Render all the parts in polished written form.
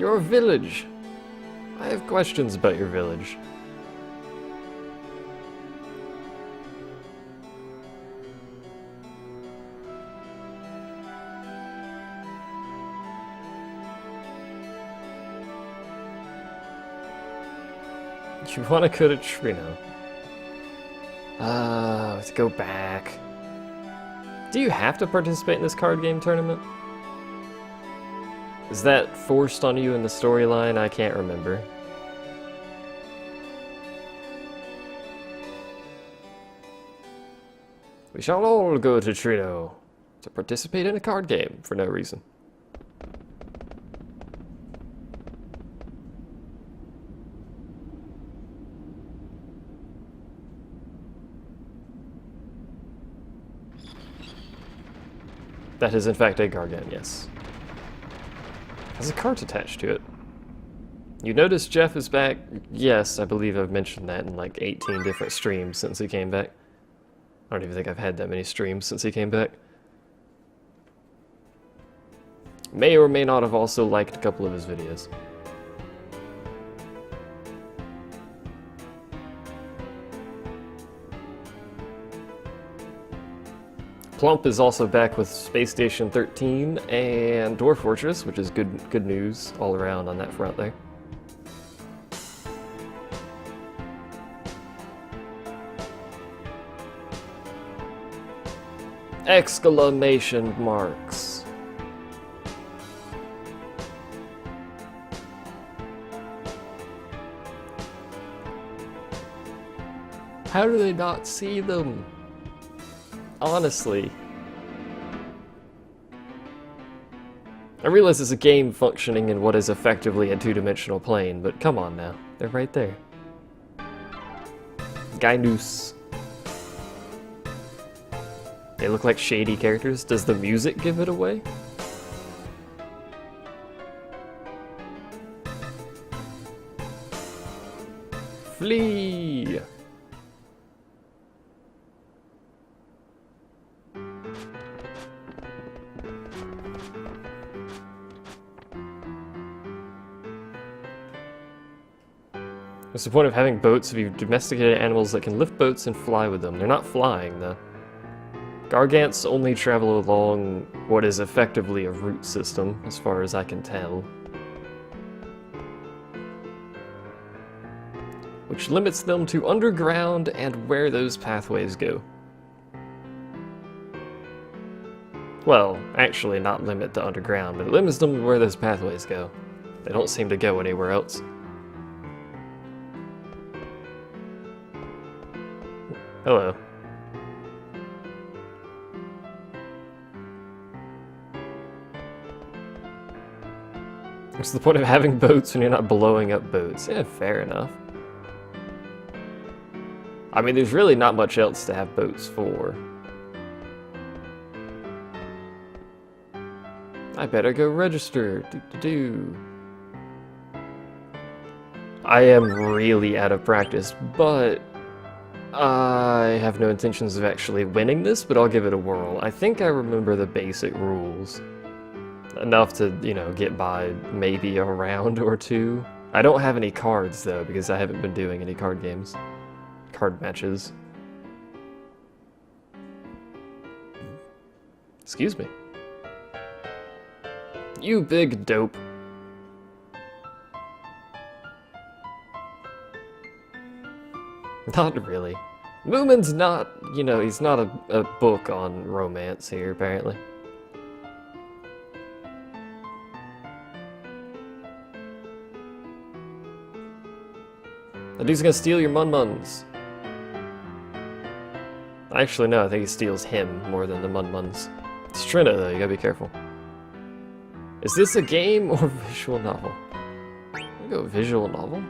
Your village. I have questions about your village. You want to go to Trino? Let's go back. Do you have to participate in this card game tournament? Is that forced on you in the storyline? I can't remember. We shall all go to Trino to participate in a card game for no reason. That is in fact a Gargant, yes. Has a cart attached to it. You notice Jeff is back? Yes, I believe I've mentioned that in like 18 different streams since he came back. I don't even think I've had that many streams since he came back. May or may not have also liked a couple of his videos. Plump is also back with Space Station 13 and Dwarf Fortress, which is good news all around on that front there. Exclamation marks. How do they not see them? Honestly. I realize it's a game functioning in what is effectively a two-dimensional plane, but come on now. They're right there. Gynoos. They look like shady characters. Does the music give it away? Flee! What's the point of having boats if you've domesticated animals that can lift boats and fly with them? They're not flying, though. Gargants only travel along what is effectively a root system, as far as I can tell. Which limits them to underground and where those pathways go. Well, actually not limit to underground, but it limits them to where those pathways go. They don't seem to go anywhere else. Hello. What's the point of having boats when you're not blowing up boats? Yeah, fair enough. I mean, there's really not much else to have boats for. I better go register. Do. I am really out of practice, but I have no intentions of actually winning this, but I'll give it a whirl. I think I remember the basic rules. Enough to, you know, get by maybe a round or two. I don't have any cards, though, because I haven't been doing any card games. Card matches. Excuse me. You big dope. Not really. Moomin's not, you know, he's not a book on romance here, apparently. The dude's gonna steal your Mun-Muns. Actually, no, I think he steals him more than the Mun-Muns. It's Trina, though, you gotta be careful. Is this a game or visual novel? I'm gonna go visual novel.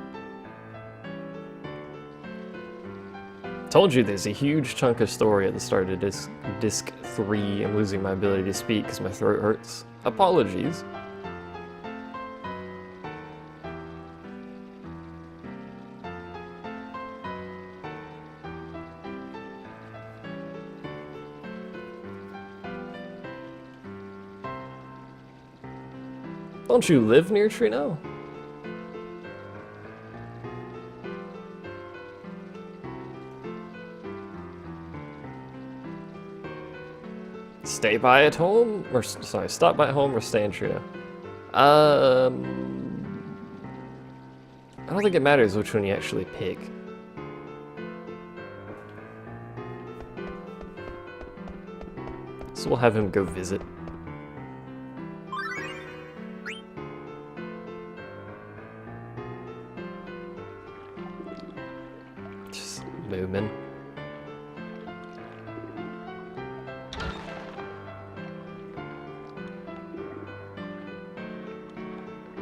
Told you there's a huge chunk of story at the start of disc 3. I'm losing my ability to speak because my throat hurts. Apologies. Don't you live near Trino? Stay by at home? Or, sorry, stop by at home or stay in Trino? I don't think it matters which one you actually pick. So we'll have him go visit. Just Moomin.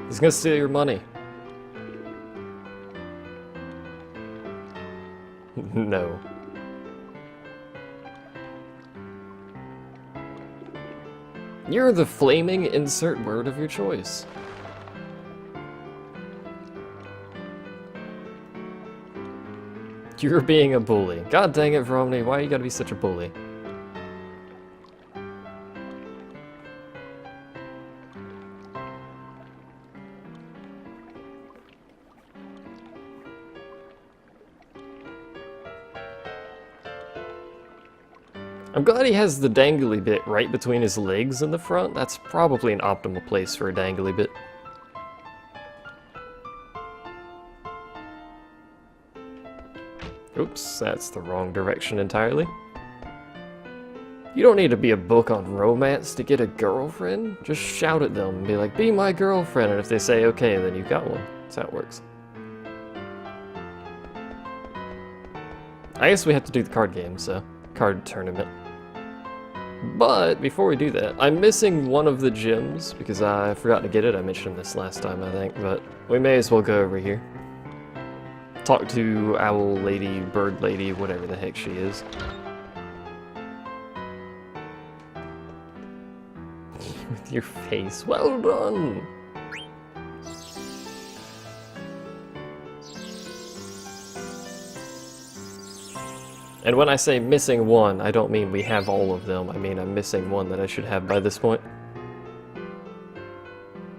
He's gonna steal your money. No. You're the flaming insert word of your choice. You're being a bully. God dang it, Vromny, why you gotta be such a bully? I'm glad he has the dangly bit right between his legs in the front. That's probably an optimal place for a dangly bit. Oops, that's the wrong direction entirely. You don't need to be a book on romance to get a girlfriend. Just shout at them and be like, be my girlfriend, and if they say okay, then you've got one. That's how it works. I guess we have to do the card game, so card tournament. But before we do that, I'm missing one of the gems because I forgot to get it. I mentioned this last time, I think, but we may as well go over here. Talk to Owl Lady, Bird Lady, whatever the heck she is. With your face. Well done! And when I say missing one, I don't mean we have all of them. I mean I'm missing one that I should have by this point.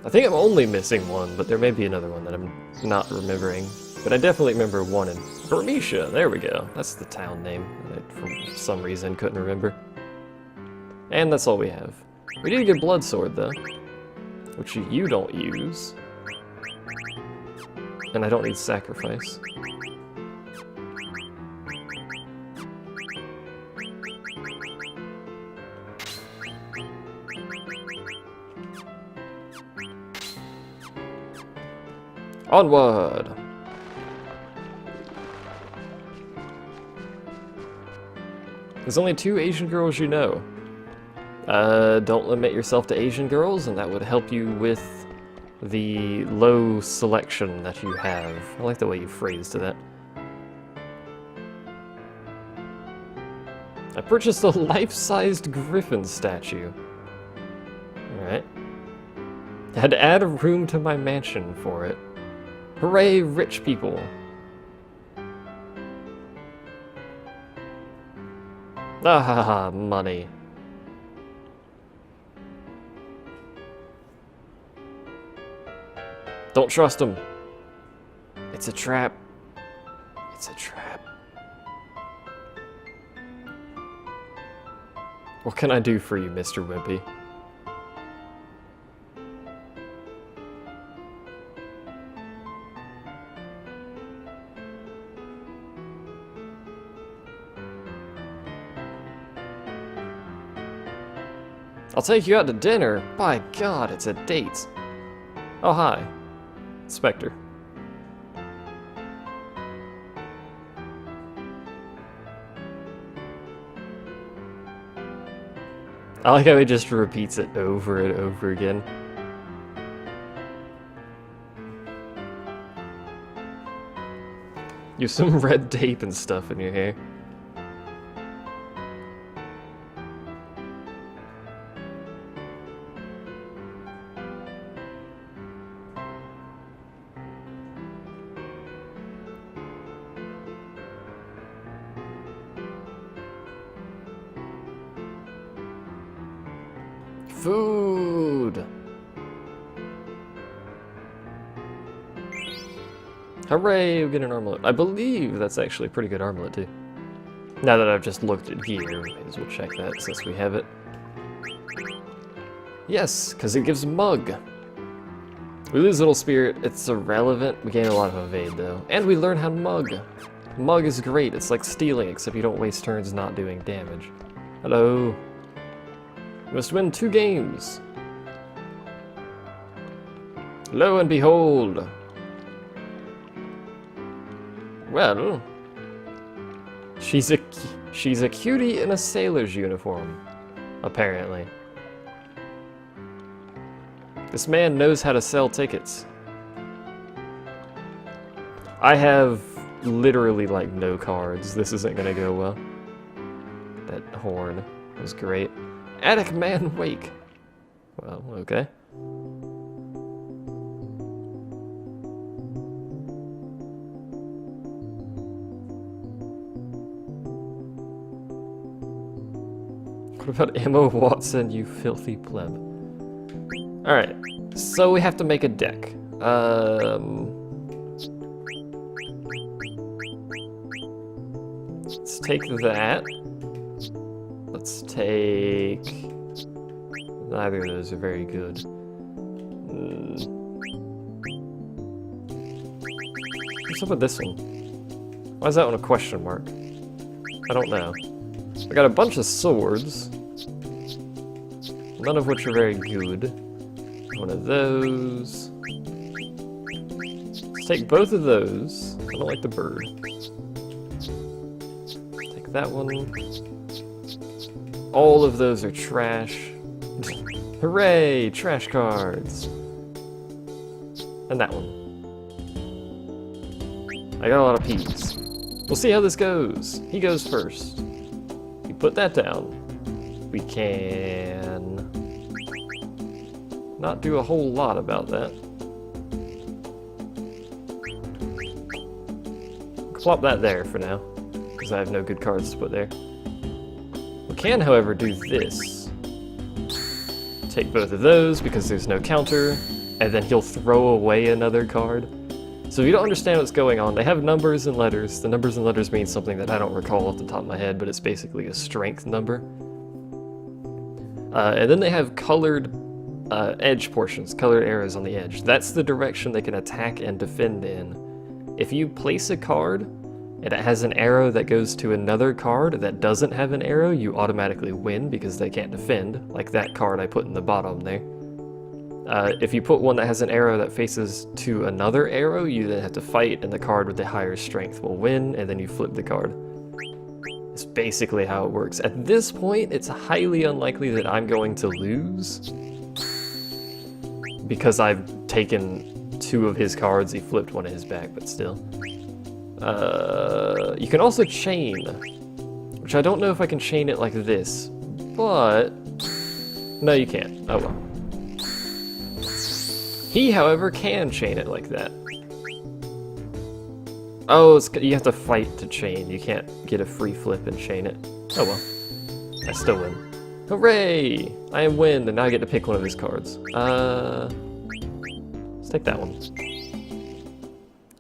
I think I'm only missing one, but there may be another one that I'm not remembering. But I definitely remember one in Burmecia. There we go. That's the town name that I, for some reason, couldn't remember. And that's all we have. We did get Blood Sword, though. Which you don't use. And I don't need Sacrifice. Onward! There's only 2 Asian girls you know. Don't limit yourself to Asian girls, and that would help you with the low selection that you have. I like the way you phrased that. I purchased a life-sized griffin statue. Alright. I had to add a room to my mansion for it. Hooray, rich people! Ah, money. Don't trust him. It's a trap. It's a trap. What can I do for you, Mr. Wimpy? I'll take you out to dinner. By God, it's a date. Oh, hi. Spectre. I like how he just repeats it over and over again. You have some red tape and stuff in your hair. Food! Hooray, we get an armlet. I believe that's actually a pretty good armlet, too. Now that I've just looked at gear, we may as well check that since we have it. Yes, because it gives Mug. We lose Little Spirit, it's irrelevant. We gain a lot of Evade, though. And we learn how to Mug. Mug is great, it's like stealing, except you don't waste turns not doing damage. Hello. You must win 2 games. Lo and behold. Well, she's a cutie in a sailor's uniform, apparently. This man knows how to sell tickets. I have literally like no cards. This isn't gonna go well. That horn was great. Attic Man Wake. Well, okay. What about Emma Watson, you filthy pleb? Alright, so we have to make a deck. Let's take that. Let's take... Neither of those are very good. What's up with this one? Why is that one a question mark? I don't know. I got a bunch of swords. None of which are very good. One of those. Let's take both of those. I don't like the bird. Take that one. All of those are trash. Hooray! Trash cards! And that one. I got a lot of P's. We'll see how this goes. He goes first. We put that down. We can... not do a whole lot about that. Plop that there for now, because I have no good cards to put there. We can, however, do this. Take both of those, because there's no counter, and then he'll throw away another card. So if you don't understand what's going on, they have numbers and letters. The numbers and letters mean something that I don't recall off the top of my head, but it's basically a strength number. And then they have colored edge portions, colored arrows on the edge. That's the direction they can attack and defend in. If you place a card and it has an arrow that goes to another card that doesn't have an arrow, you automatically win because they can't defend, like that card I put in the bottom there. If you put one that has an arrow that faces to another arrow, you then have to fight, and the card with the higher strength will win, and then you flip the card. It's basically how it works. At this point, it's highly unlikely that I'm going to lose, because I've taken 2 of his cards, he flipped one of his back, but still. You can also chain, which I don't know if I can chain it like this, but... no, you can't. Oh well. He, however, can chain it like that. Oh, you have to fight to chain. You can't get a free flip and chain it. Oh well. I still win. Hooray! I win, and now I get to pick one of his cards. Let's take that one.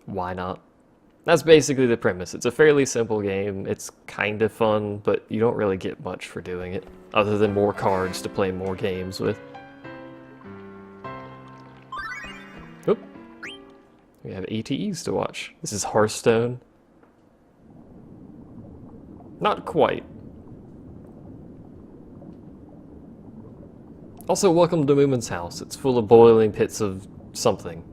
Why not? That's basically the premise. It's a fairly simple game. It's kind of fun, but you don't really get much for doing it, other than more cards to play more games with. Oop. We have ATEs to watch. This is Hearthstone. Not quite. Also, welcome to Moomin's house. It's full of boiling pits of something.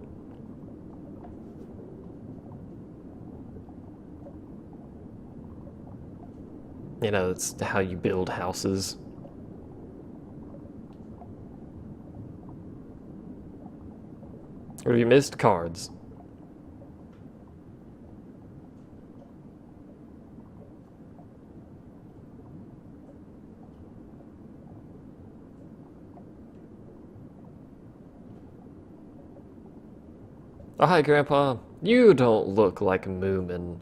You know, it's how you build houses. Or have you missed cards? Oh, hi, Grandpa. You don't look like Moomin.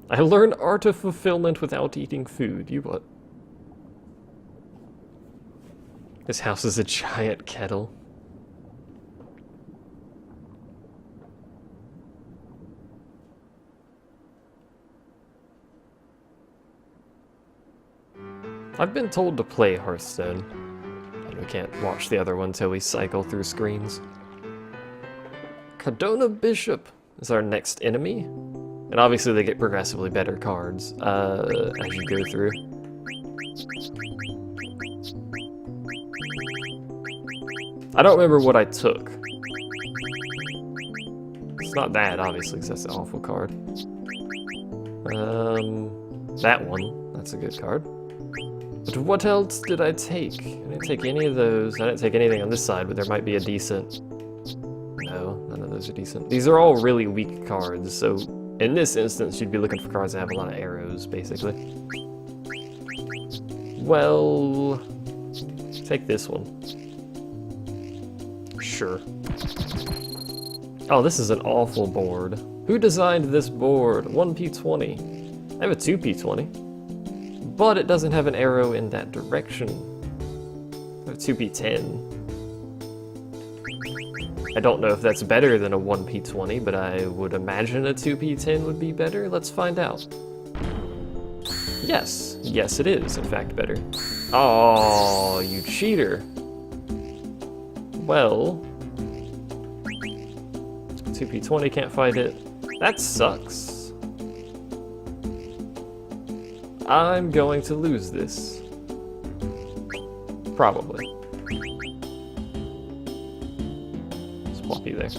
I learned art of fulfillment without eating food. You what? This house is a giant kettle. I've been told to play Hearthstone. And we can't watch the other one till we cycle through screens. Cardona Bishop is our next enemy. And obviously they get progressively better cards as you go through. I don't remember what I took. It's not that, obviously, because that's an awful card. That one. That's a good card. But what else did I take? I didn't take any of those. I didn't take anything on this side, but there might be a decent... No, none of those are decent. These are all really weak cards, so in this instance, you'd be looking for cards that have a lot of arrows, basically. Well... take this one. Sure. Oh, this is an awful board. Who designed this board? 1P20. I have a 2P20. But it doesn't have an arrow in that direction. I have a 2P10. I don't know if that's better than a 1P20, but I would imagine a 2P10 would be better. Let's find out. Yes. Yes, it is, in fact, better. Oh, you cheater. Well... 2P20 can't fight it. That sucks. I'm going to lose this. Probably. Swappy there.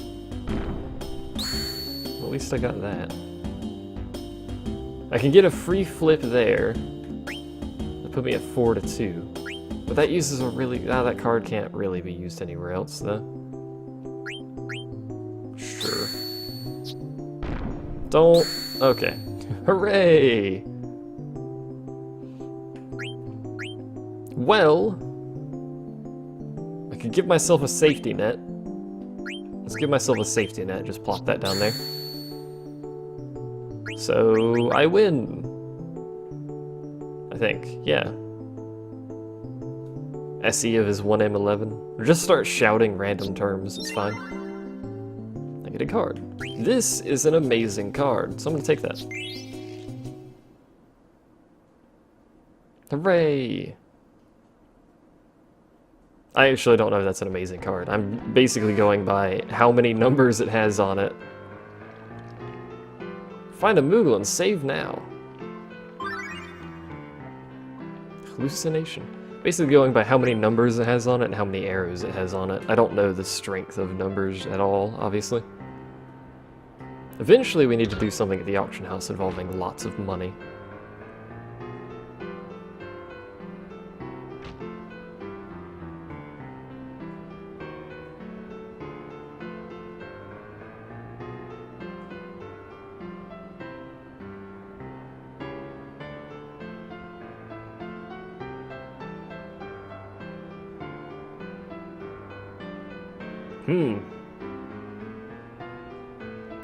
At least I got that. I can get a free flip there. That put me at 4-2. But that uses a really... that card can't really be used anywhere else, though. Sure. Don't... okay. Hooray! Well... I could give myself a safety net. Let's give myself a safety net, just plop that down there. So, I win. I think, yeah. SE of his 1M11. Or just start shouting random terms, it's fine. I get a card. This is an amazing card, so I'm gonna take that. Hooray! I actually don't know if that's an amazing card. I'm basically going by how many numbers it has on it. Find a Moogle and save now. Hallucination. Basically going by how many numbers it has on it and how many arrows it has on it. I don't know the strength of numbers at all, obviously. Eventually we need to do something at the auction house involving lots of money.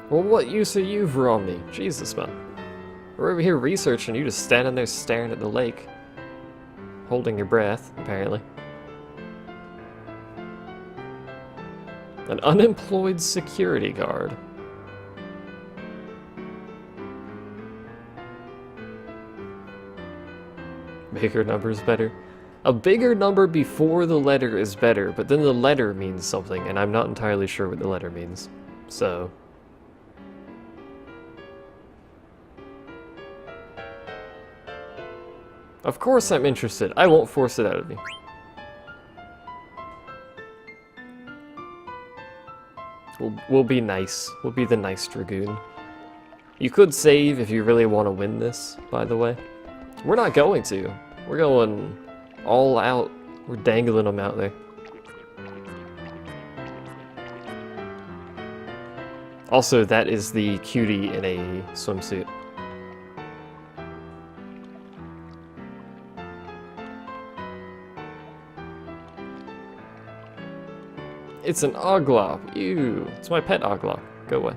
Well, what use are you for me? Jesus, man. We're over here researching, you just standing there staring at the lake. Holding your breath, apparently. An unemployed security guard. Bigger number is better. A bigger number before the letter is better, but then the letter means something, and I'm not entirely sure what the letter means. So... of course I'm interested. I won't force it out of you. We'll be nice. We'll be the nice Dragoon. You could save if you really want to win this, by the way. We're not going to. We're going all out. We're dangling them out there. Also, that is the cutie in a swimsuit. It's an Oglop. Ew. It's my pet Oglop. Go away.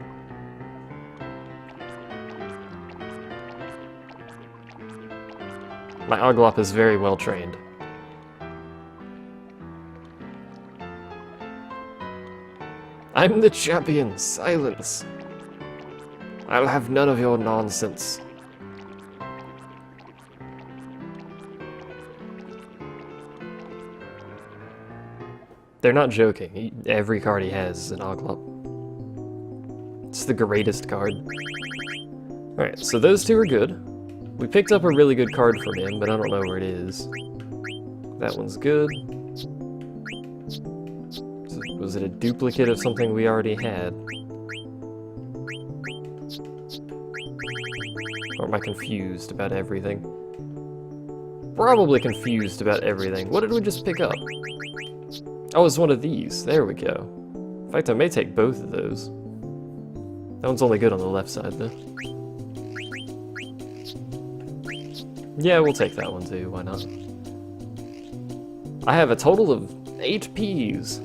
My Oglop is very well trained. I'm the champion. Silence. I'll have none of your nonsense. They're not joking. Every card he has is an Oglop. It's the greatest card. Alright, so those two are good. We picked up a really good card from him, but I don't know where it is. That one's good. Was it a duplicate of something we already had? Or am I confused about everything? Probably confused about everything. What did we just pick up? Oh, it's one of these. There we go. In fact, I may take both of those. That one's only good on the left side, though. Yeah, we'll take that one, too. Why not? I have a total of 8 Ps.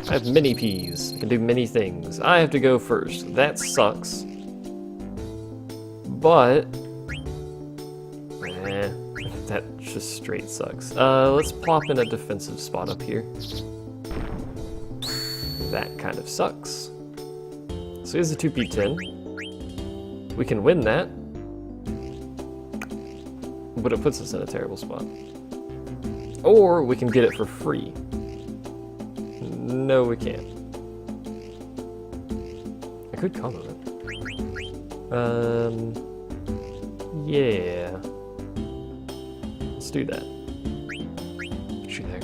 I have many Ps. I can do many things. I have to go first. That sucks. But... that just straight sucks. Let's plop in a defensive spot up here. That kind of sucks. So here's a 2p10. We can win that. But it puts us in a terrible spot. Or we can get it for free. No, we can't. I could come of it. Yeah. Let's do that. Shoot there.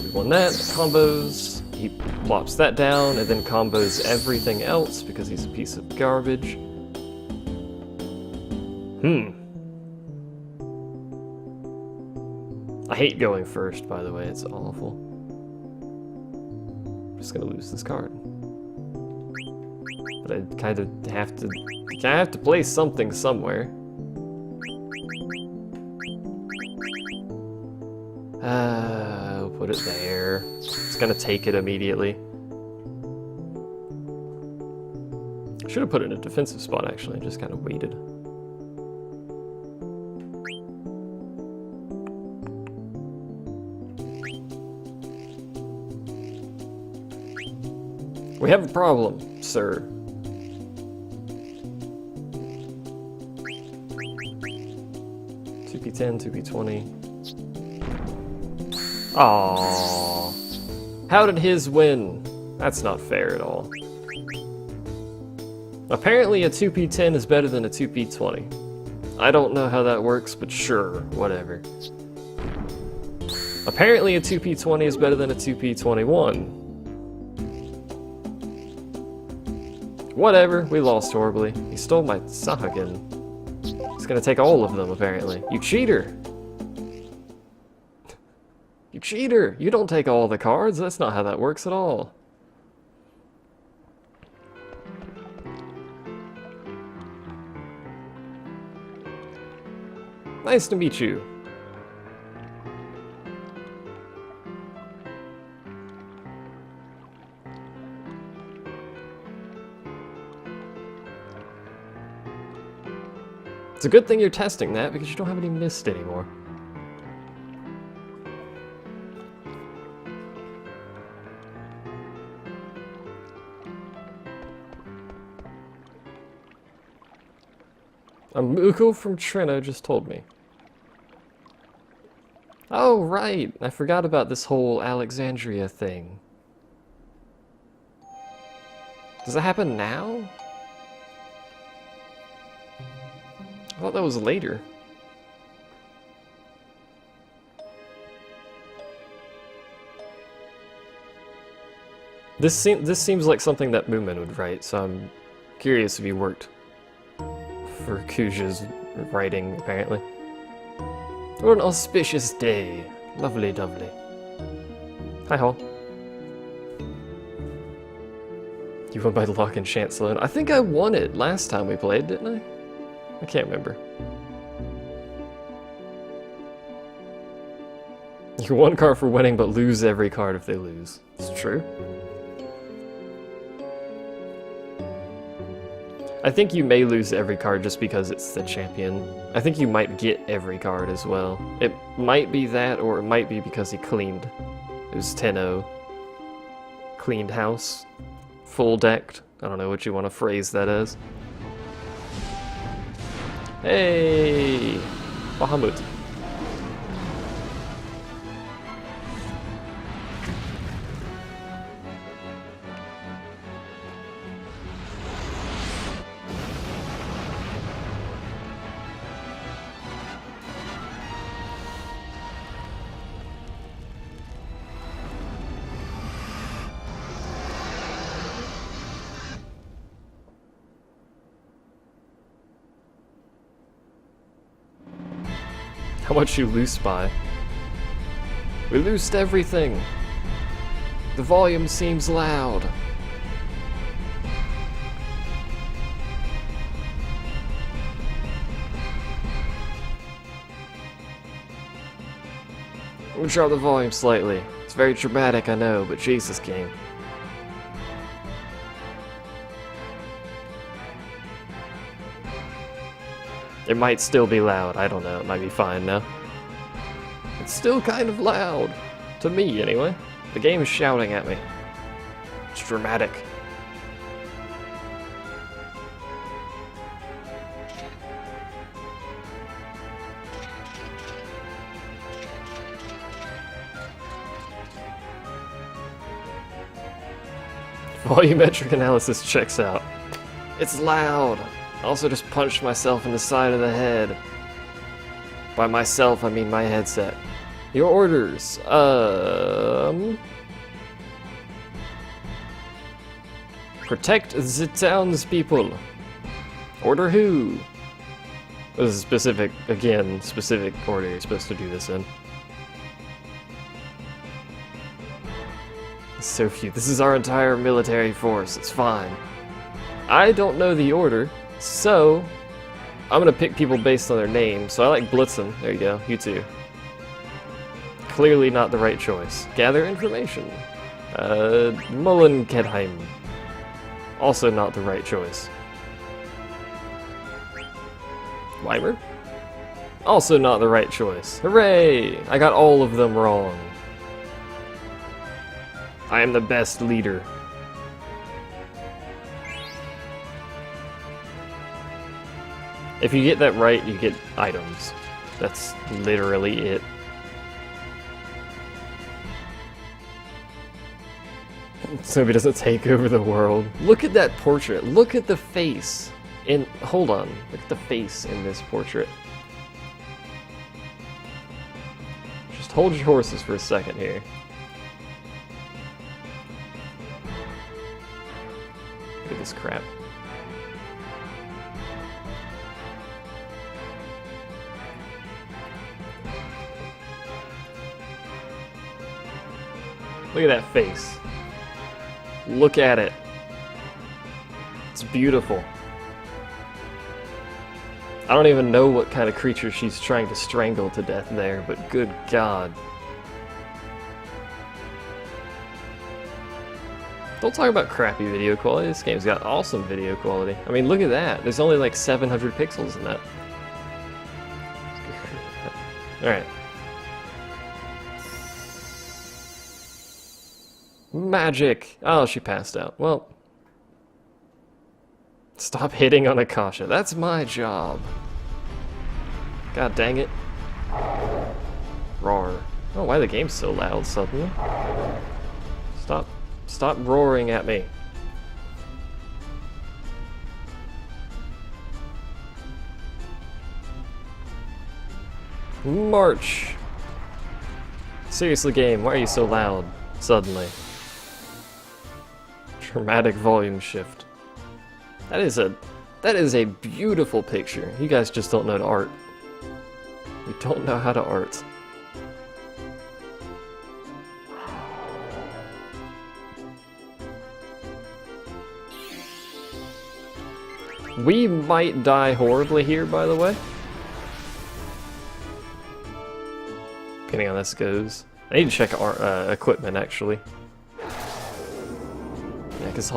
We won that. Combos. He plops that down and then combos everything else because he's a piece of garbage. I hate going first, by the way. It's awful. I'm just gonna lose this card. But I kind of have to play something somewhere. We'll put it there. It's gonna take it immediately. I should have put it in a defensive spot, actually. Just kind of waited. We have a problem, sir. Two P10, 2p20. Aww. How did his win? That's not fair at all. Apparently a 2p10 is better than a 2p20. I don't know how that works, but sure, whatever. Apparently a 2p20 is better than a 2p21. Whatever, we lost horribly. He stole my Sahagin. He's gonna take all of them, apparently. You cheater! You cheater! You don't take all the cards, that's not how that works at all. Nice to meet you. It's a good thing you're testing that, because you don't have any mist anymore. Muko from Trino just told me. Oh, right! I forgot about this whole Alexandria thing. Does that happen now? I thought that was later. This seems like something that Moomin would write, so I'm curious if he worked for Kuja's writing, apparently. What an auspicious day. Lovely, lovely. Hi, Hall. You won by Lock and Chancellor. I think I won it last time we played, didn't I? I can't remember. You won card for winning, but lose every card if they lose. It's true. I think you may lose every card just because it's the champion. I think you might get every card as well. It might be that, or it might be because he cleaned. It was 10-0. Cleaned house. Full decked. I don't know what you want to phrase that as. Hey! Bahamut. How much you loose by? We loosed everything. The volume seems loud. We'll drop the volume slightly. It's very dramatic, I know, but Jesus game. It might still be loud, I don't know, it might be fine now. It's still kind of loud. To me, anyway. The game is shouting at me. It's dramatic. Volumetric analysis checks out. It's loud. I also just punched myself in the side of the head. By myself, I mean my headset. Your orders. Protect the townspeople. Order who? This is specific, again, specific order you're supposed to do this in. It's so cute. This is our entire military force. It's fine. I don't know the order, so I'm gonna pick people based on their name. So I like Blitzen. There you go. You too. Clearly not the right choice. Gather information. Mullenkedheim. Also not the right choice. Weimer? Also not the right choice. Hooray! I got all of them wrong. I am the best leader. If you get that right, you get items. That's literally it. So he doesn't take over the world. Look at that portrait. Look at the face. Hold on. Look at the face in this portrait. Just hold your horses for a second here. Look at this crap. Look at that face. Look at it. It's beautiful. I don't even know what kind of creature she's trying to strangle to death there, but good God. Don't talk about crappy video quality. This game's got awesome video quality. I mean, look at that. There's only like 700 pixels in that. Alright. Magic! Oh, she passed out. Well. Stop hitting on Akasha. That's my job. God dang it. Roar. Oh, why the game's so loud suddenly? Stop roaring at me. March! Seriously, game, why are you so loud suddenly? Dramatic volume shift. That is a beautiful picture. You guys just don't know how to art. We don't know how to art. We might die horribly here, by the way. Depending on how this goes. I need to check our equipment, actually.